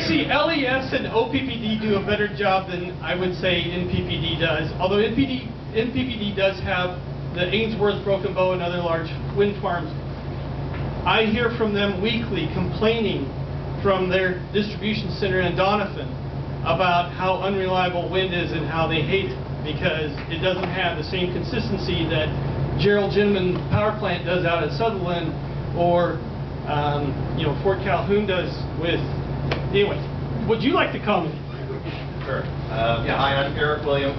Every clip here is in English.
See, LES and OPPD do a better job than I would say NPPD does. Although NPPD does have the Ainsworth, Broken Bow, and other large wind farms. I hear from them weekly complaining from their distribution center in Doniphan about how unreliable wind is and how they hate it because it doesn't have the same consistency that Gerald Ginman Power Plant does out at Sutherland or Fort Calhoun does with. Anyway, would you like to comment? Sure. Hi, I'm Eric Williams.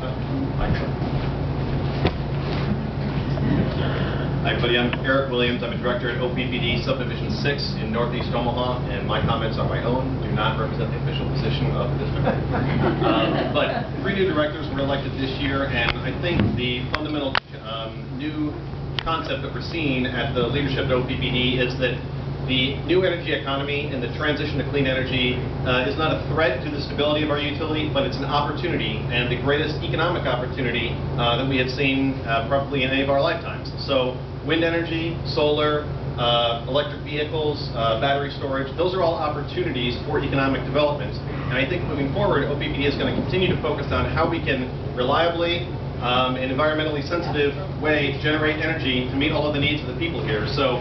Hi, everybody. I'm Eric Williams. I'm a director at OPPD Subdivision 6 in Northeast Omaha, and my comments are my own, do not represent the official position of the district. But 3 new directors were elected this year, and I think the fundamental new concept that we're seeing at the leadership at OPPD is that the new energy economy and the transition to clean energy is not a threat to the stability of our utility, but it's an opportunity, and the greatest economic opportunity that we have seen probably in any of our lifetimes. So wind energy, solar, electric vehicles, battery storage, those are all opportunities for economic development. And I think moving forward, OPPD is going to continue to focus on how we can reliably and environmentally sensitive way generate energy to meet all of the needs of the people here. So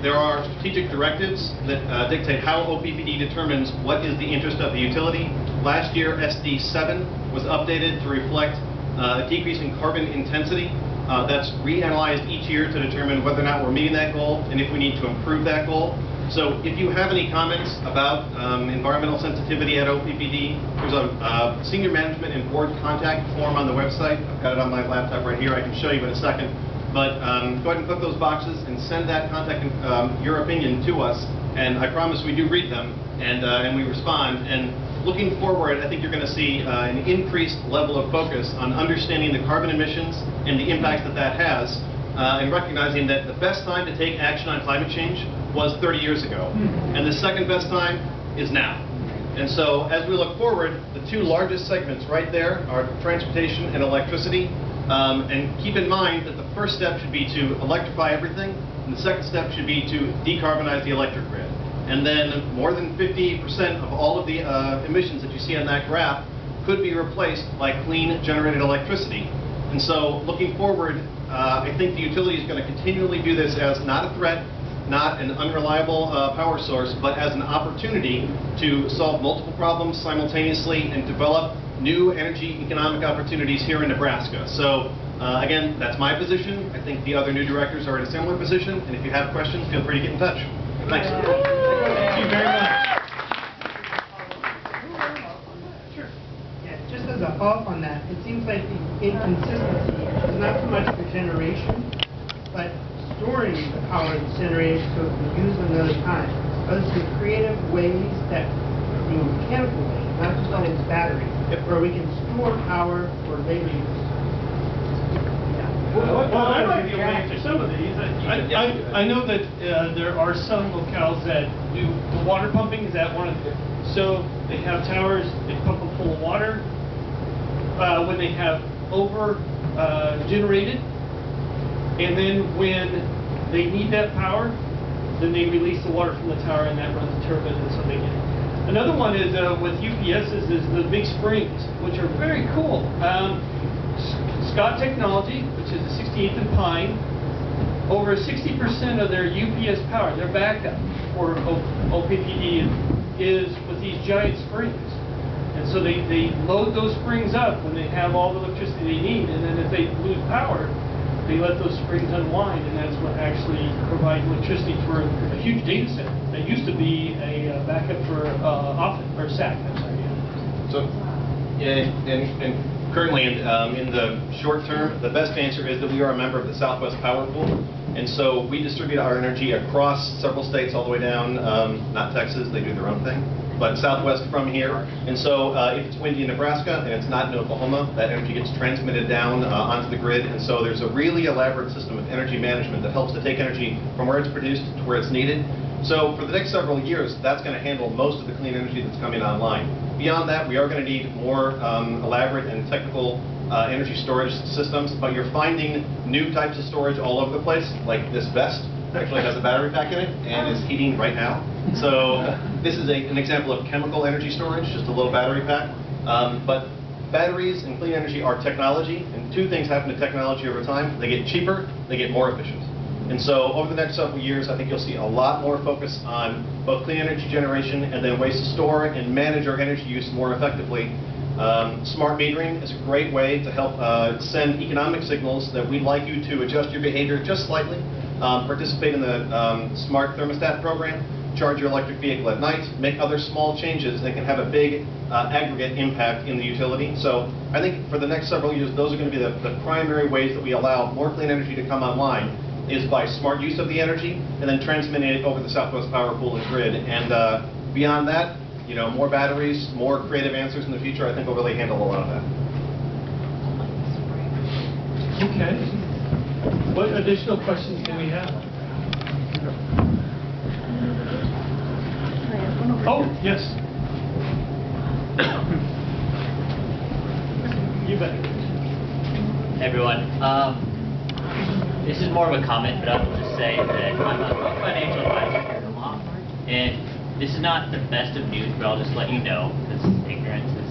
there are strategic directives that dictate how OPPD determines what is the interest of the utility. Last year, SD 7 was updated to reflect a decrease in carbon intensity. That's reanalyzed each year to determine whether or not we're meeting that goal and if we need to improve that goal. So if you have any comments about environmental sensitivity at OPPD, there's a senior management and board contact form on the website. I've got it on my laptop right here. I can show you in a second. But go ahead and click those boxes and send that contact, your opinion to us. And I promise we do read them and we respond. And looking forward, I think you're going to see an increased level of focus on understanding the carbon emissions and the impacts that that has, and recognizing that the best time to take action on climate change was 30 years ago. And the second best time is now. And so as we look forward, the 2 largest segments right there are transportation and electricity. And keep in mind that the first step should be to electrify everything, and the second step should be to decarbonize the electric grid. And then more than 50% of all of the emissions that you see on that graph could be replaced by clean generated electricity. And so looking forward, I think the utility is going to continually do this as not a threat, not an unreliable power source, but as an opportunity to solve multiple problems simultaneously and develop new energy economic opportunities here in Nebraska. So again, that's my position. I think the other new directors are in a similar position, and if you have questions, feel free to get in touch. Thanks. Thank you very much. Sure. Yeah, just as a follow-up on that, it seems like the inconsistency is not so much the generation, but storing the power that's generated so it can be used another time. Are there some creative ways that, mechanical ways, not just always battery, where we can store power for later use? Well, I might be able to answer some of these. I know that there are some locales that do the water pumping. Is that one of them? So they have towers, they pump them full of water. When they have over generated, and then when they need that power, then they release the water from the tower, and that runs the turbine, and so they get it. Another one is with UPSs is the big springs, which are very cool. Scott Technology, which is the 68th and Pine, over 60% of their UPS power, their backup for OPPD is with these giant springs. And so they load those springs up when they have all the electricity they need, and then if they lose power, they let those springs unwind, and that's what actually provides electricity for a huge data center. That used to be a backup for SAC. I'm sorry. Yeah. So, and currently in the short term, the best answer is that we are a member of the Southwest Power Pool, and so we distribute our energy across several states all the way down. Not Texas; they do their own thing. But southwest from here, and so if it's windy in Nebraska and it's not in Oklahoma, that energy gets transmitted down onto the grid, and so there's a really elaborate system of energy management that helps to take energy from where it's produced to where it's needed. So for the next several years, that's going to handle most of the clean energy that's coming online. Beyond that, we are going to need more elaborate and technical energy storage systems, but you're finding new types of storage all over the place, like this vest actually has a battery pack in it and is heating right now. So This is an example of chemical energy storage, just a little battery pack. But batteries and clean energy are technology, and two things happen to technology over time. They get cheaper, they get more efficient. And so over the next several years, I think you'll see a lot more focus on both clean energy generation and then ways to store and manage our energy use more effectively. Smart metering is a great way to help send economic signals that we'd like you to adjust your behavior just slightly. Participate in the smart thermostat program, charge your electric vehicle at night, make other small changes that can have a big aggregate impact in the utility. So I think for the next several years, those are going to be the primary ways that we allow more clean energy to come online, is by smart use of the energy and then transmitting it over the Southwest Power Pool and grid. And beyond that, you know, more batteries, more creative answers in the future, I think will really handle a lot of that. Okay. What additional questions do we have? Oh, yes. You bet. Hey everyone. This is more of a comment, but I will just say that I'm a financial advisor here in Omaha, and this is not the best of news, but I'll just let you know, because ignorance is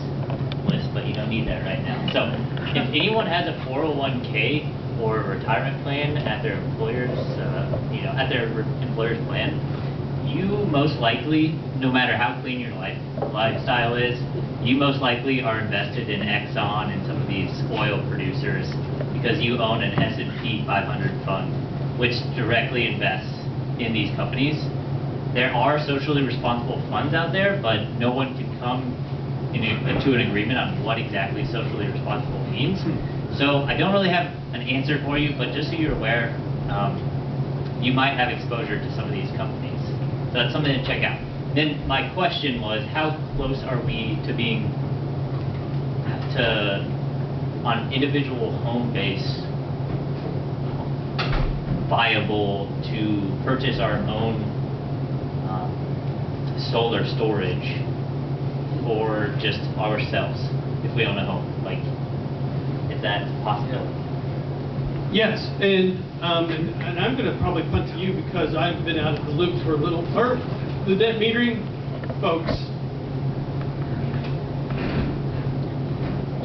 bliss, but you don't need that right now. So, if anyone has a 401k or a retirement plan at their employer's, employer's plan, you most likely, no matter how clean your lifestyle is, you most likely are invested in Exxon and some of these oil producers because you own an S&P 500 fund, which directly invests in these companies. There are socially responsible funds out there, but no one can come to an agreement on what exactly socially responsible means. So I don't really have an answer for you, but just so you're aware, you might have exposure to some of these companies. So that's something to check out. Then my question was, how close are we to being on individual home base viable to purchase our own solar storage for just ourselves if we own a home? Like, is that possible? Yes, and I'm going to probably punt to you because I've been out of the loop for a little. Or the net metering folks.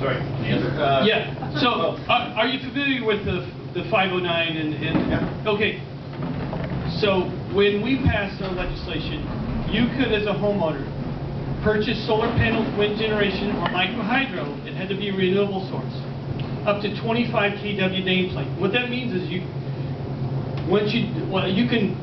Sorry, the answer? Yeah. So, are you familiar with the 509 and Yeah. Okay. So when we passed our legislation, you could, as a homeowner, purchase solar panels, wind generation, or micro hydro. It had to be a renewable source, up to 25 kW nameplate. What that means is you can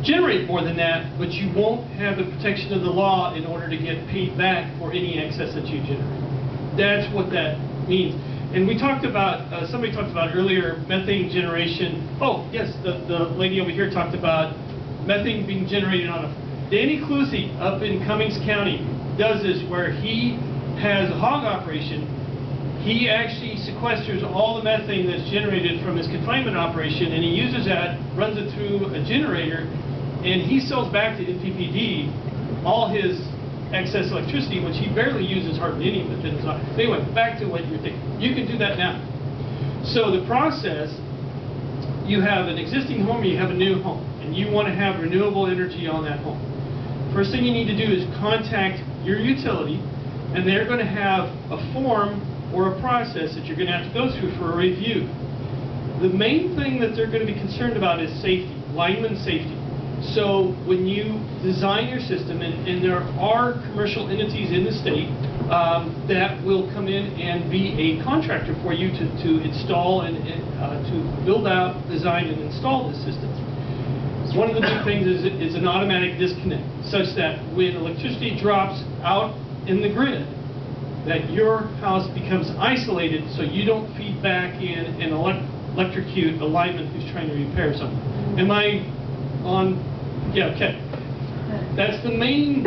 generate more than that, but you won't have the protection of the law in order to get paid back for any excess that you generate. That's what that means. And we talked about, somebody talked about earlier, methane generation. Oh, yes, the lady over here talked about methane being generated on a... Danny Clusie up in Cummings County does this where he has a hog operation. He actually sequesters all the methane that's generated from his confinement operation, and he uses that, runs it through a generator, and he sells back to NPPD all his excess electricity, which he barely uses hardly any of it. Anyway, back to what you're thinking. You can do that now. So the process, you have an existing home or you have a new home, and you want to have renewable energy on that home. First thing you need to do is contact your utility, and they're going to have a form or a process that you're going to have to go through for a review. The main thing that they're going to be concerned about is safety, lineman safety. So when you design your system, and there are commercial entities in the state that will come in and be a contractor for you to install and to build out, design, and install this system. One of the big things is an automatic disconnect, such that when electricity drops out in the grid, that your house becomes isolated so you don't feed back in and electrocute a lineman who's trying to repair something. Am I on? Yeah, okay. That's the main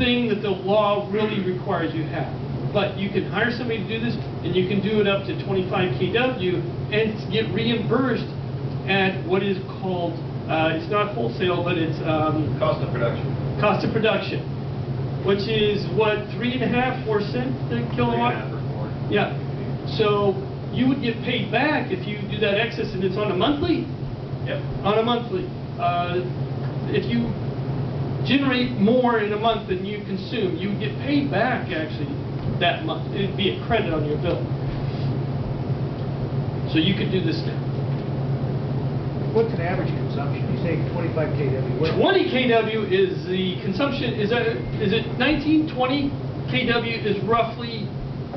thing that the law really requires you have. But you can hire somebody to do this, and you can do it up to 25 kW and get reimbursed at what is called, it's not wholesale, but it's... cost of production. Cost of production, which is what, 3.5, 4 cents a kilowatt? 3.5 or 4. Yeah. So you would get paid back if you do that excess, and it's on a monthly? Yep. On a monthly. If you generate more in a month than you consume, you get paid back actually that month. It'd be a credit on your bill. So you could do this now. What's an average consumption? You say 25 kW. What- 20 kW is the consumption, is it 19, 20 kW is roughly,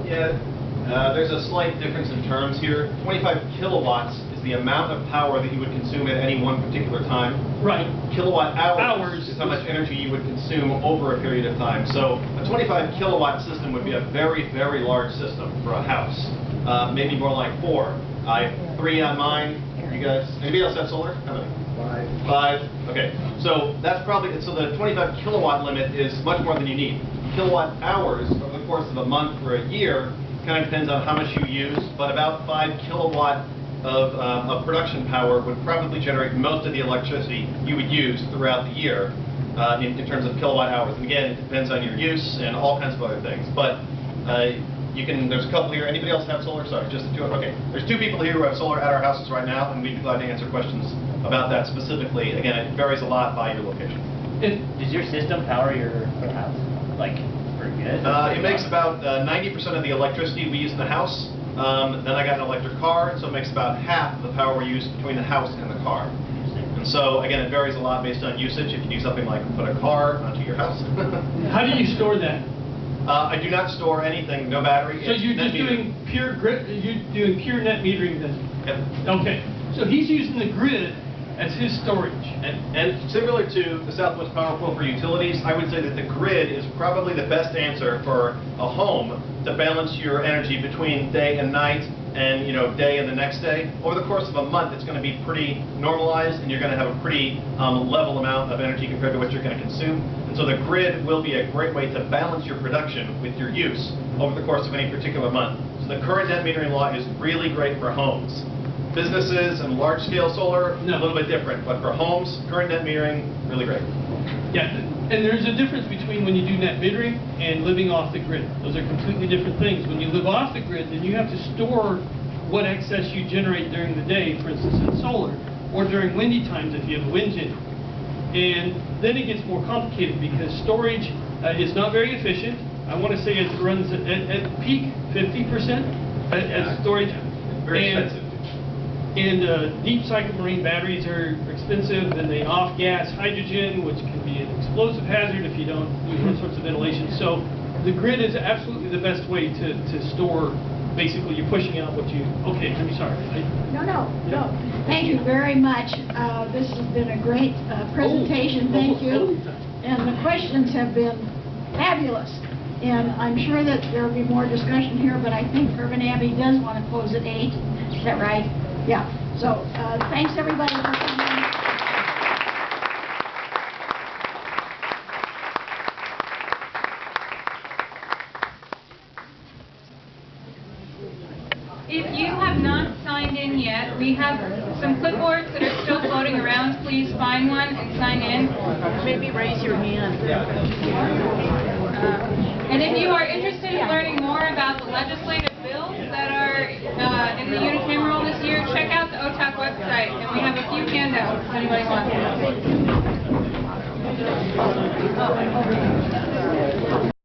Yeah, there's a slight difference in terms here. 25 kilowatts is the amount of power that you would consume at any one particular time. right, Kilowatt hours Hours is how much energy you would consume over a period of time. So a 25 kilowatt system would be a very, very large system for a house. Maybe more like 4. I have 3 on mine. You guys, anybody else have solar? How many? 5. Okay, so that's probably, so the 25 kilowatt limit is much more than you need. Kilowatt hours over the course of a month or a year kind of depends on how much you use, but about 5 kilowatt of production power would probably generate most of the electricity you would use throughout the year in terms of kilowatt hours. And again, it depends on your use and all kinds of other things. But you can, there's a couple here. Anybody else have solar? Sorry, just the 2. Okay, there's 2 people here who have solar at our houses right now, and we'd be glad to answer questions about that specifically. Again, it varies a lot by your location. Does your system power your house? Like, for good? It makes about 90% of the electricity we use in the house. Then I got an electric car, so it makes about half of the power we use between the house and the car. And so, again, it varies a lot based on usage. If you do something like put a car onto your house. how do you store that? I do not store anything, no battery. So it's you're net just metering. doing pure grid, you're doing pure net metering then? Yep. Okay, so he's using the grid as his storage. And similar to the Southwest Power Pool for utilities, I would say that the grid is probably the best answer for a home to balance your energy between day and night and, day and the next day. Over the course of a month, it's going to be pretty normalized, and you're going to have a pretty level amount of energy compared to what you're going to consume. And so the grid will be a great way to balance your production with your use over the course of any particular month. So the current net metering law is really great for homes. Businesses and large-scale solar, No. a little bit different, but for homes, current net metering, really great. Yeah, and there's a difference between when you do net metering and living off the grid. Those are completely different things. When you live off the grid, then you have to store what excess you generate during the day, for instance in solar, or during windy times if you have a wind engine. And then it gets more complicated because storage is not very efficient. I want to say it runs at peak 50% as storage. Very expensive. And deep cycle marine batteries are expensive, and they off-gas hydrogen, which can be an explosive hazard if you don't do all sorts of ventilation. So the grid is absolutely the best way to store. Basically, you're pushing out what you... Okay, I'm sorry. No. Thank you very much. This has been a great presentation. Thank you. And the questions have been fabulous. And I'm sure that there will be more discussion here, but I think Irvin Abbey does want to close at 8. Is that right? Yeah. So thanks everybody for coming. If you have not signed in yet, we have some clipboards that are still floating around. Please find one and sign in. Maybe raise your hand. And if you are interested in learning more about the legislative bills that are in the unicameral this year, check out the OTOC website, and we have a few handouts if anybody wants.